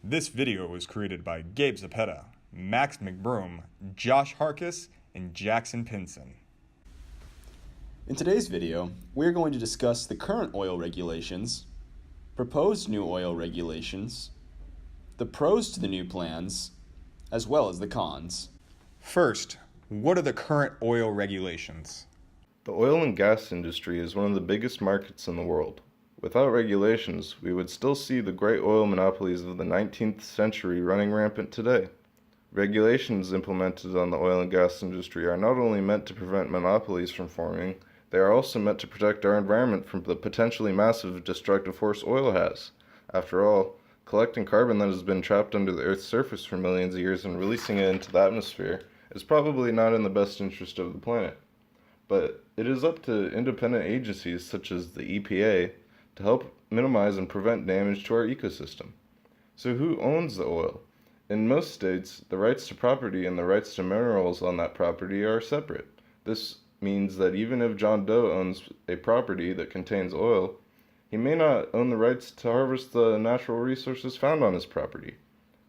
This video was created by Gabe Zapeta, Max McBroom, Josh Harkis, and Jackson Pinson. In today's video, we're going to discuss the current oil regulations, proposed new oil regulations, the pros to the new plans, as well as the cons. First, what are the current oil regulations? The oil and gas industry is one of the biggest markets in the world. Without regulations, we would still see the great oil monopolies of the 19th century running rampant today. Regulations implemented on the oil and gas industry are not only meant to prevent monopolies from forming, they are also meant to protect our environment from the potentially massive destructive force oil has. After all, collecting carbon that has been trapped under the Earth's surface for millions of years and releasing it into the atmosphere is probably not in the best interest of the planet. But it is up to independent agencies such as the EPA to help minimize and prevent damage to our ecosystem. So who owns the oil? In most states, the rights to property and the rights to minerals on that property are separate. This means that even if John Doe owns a property that contains oil, he may not own the rights to harvest the natural resources found on his property.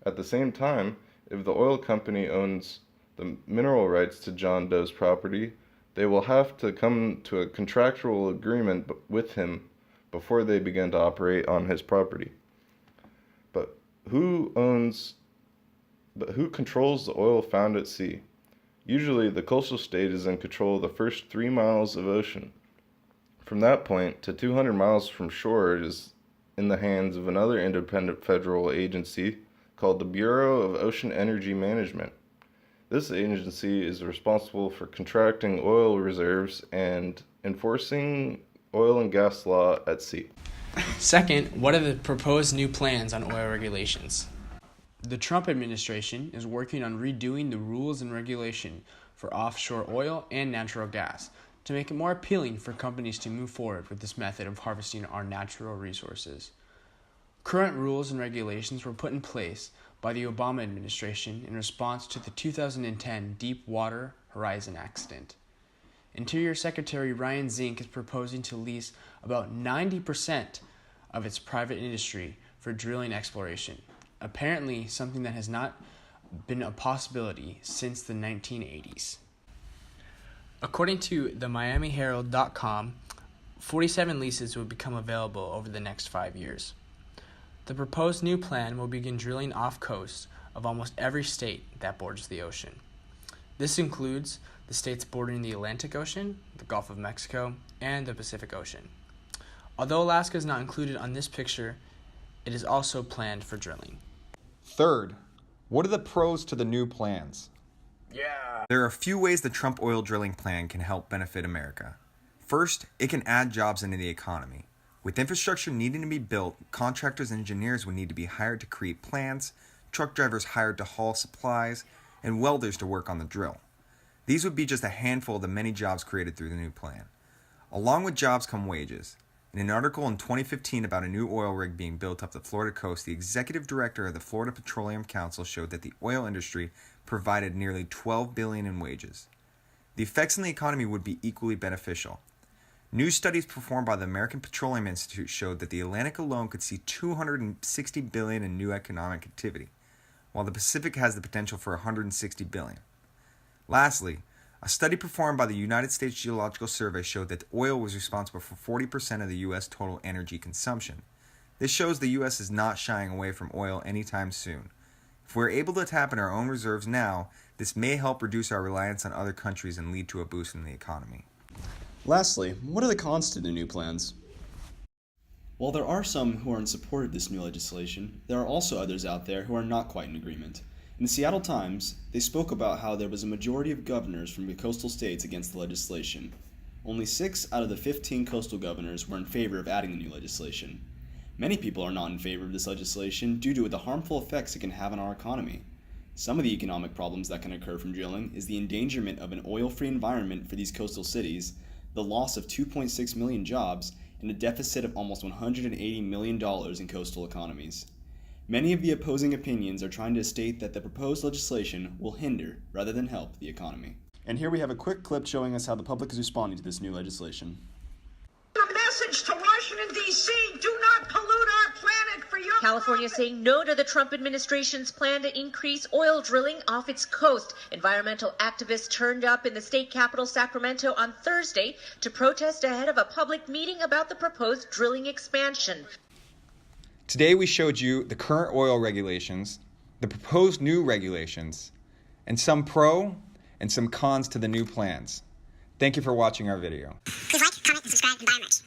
At the same time, if the oil company owns the mineral rights to John Doe's property, they will have to come to a contractual agreement with him before they begin to operate on his property. But who controls the oil found at sea? Usually the coastal state is in control of the first 3 miles of ocean. From that point to 200 miles from shore, it is in the hands of another independent federal agency called the Bureau of Ocean Energy Management. This agency is responsible for contracting oil reserves and enforcing oil and gas law at sea. Second, what are the proposed new plans on oil regulations? The Trump administration is working on redoing the rules and regulation for offshore oil and natural gas to make it more appealing for companies to move forward with this method of harvesting our natural resources. Current rules and regulations were put in place by the Obama administration in response to the 2010 Deepwater Horizon accident. Interior Secretary Ryan Zink is proposing to lease about 90% of its private industry for drilling exploration, apparently something that has not been a possibility since the 1980s. According to the MiamiHerald.com, 47 leases will become available over the next 5 years. The proposed new plan will begin drilling off coast of almost every state that borders the ocean. This includes the states bordering the Atlantic Ocean, the Gulf of Mexico, and the Pacific Ocean. Although Alaska is not included on this picture, it is also planned for drilling. Third, what are the pros to the new plans? There are a few ways the Trump oil drilling plan can help benefit America. First, it can add jobs into the economy. With infrastructure needing to be built, contractors and engineers would need to be hired to create plans, truck drivers hired to haul supplies, and welders to work on the drill. These would be just a handful of the many jobs created through the new plan. Along with jobs come wages. In an article in 2015 about a new oil rig being built up the Florida coast, the executive director of the Florida Petroleum Council showed that the oil industry provided nearly $12 billion in wages. The effects on the economy would be equally beneficial. New studies performed by the American Petroleum Institute showed that the Atlantic alone could see $260 billion in new economic activity, while the Pacific has the potential for $160 billion. Lastly, a study performed by the United States Geological Survey showed that oil was responsible for 40% of the U.S. total energy consumption. This shows the U.S. is not shying away from oil anytime soon. If we're able to tap in our own reserves now, this may help reduce our reliance on other countries and lead to a boost in the economy. Lastly, what are the cons to the new plans? While there are some who are in support of this new legislation, there are also others out there who are not quite in agreement. In the Seattle Times, they spoke about how there was a majority of governors from the coastal states against the legislation. Only 6 out of the 15 coastal governors were in favor of adding the new legislation. Many people are not in favor of this legislation due to the harmful effects it can have on our economy. Some of the economic problems that can occur from drilling is the endangerment of an oil-free environment for these coastal cities, the loss of 2.6 million jobs, and a deficit of almost $180 million in coastal economies. Many of the opposing opinions are trying to state that the proposed legislation will hinder rather than help the economy. And here we have a quick clip showing us how the public is responding to this new legislation. A message to Washington, D.C., do not pollute our planet for your California saying no to the Trump administration's plan to increase oil drilling off its coast. Environmental activists turned up in the state capital, Sacramento, on Thursday to protest ahead of a public meeting about the proposed drilling expansion. Today we showed you the current oil regulations, the proposed new regulations, and some pro and some cons to the new plans. Thank you for watching our video. Please like, comment, and subscribe, and buy our merch.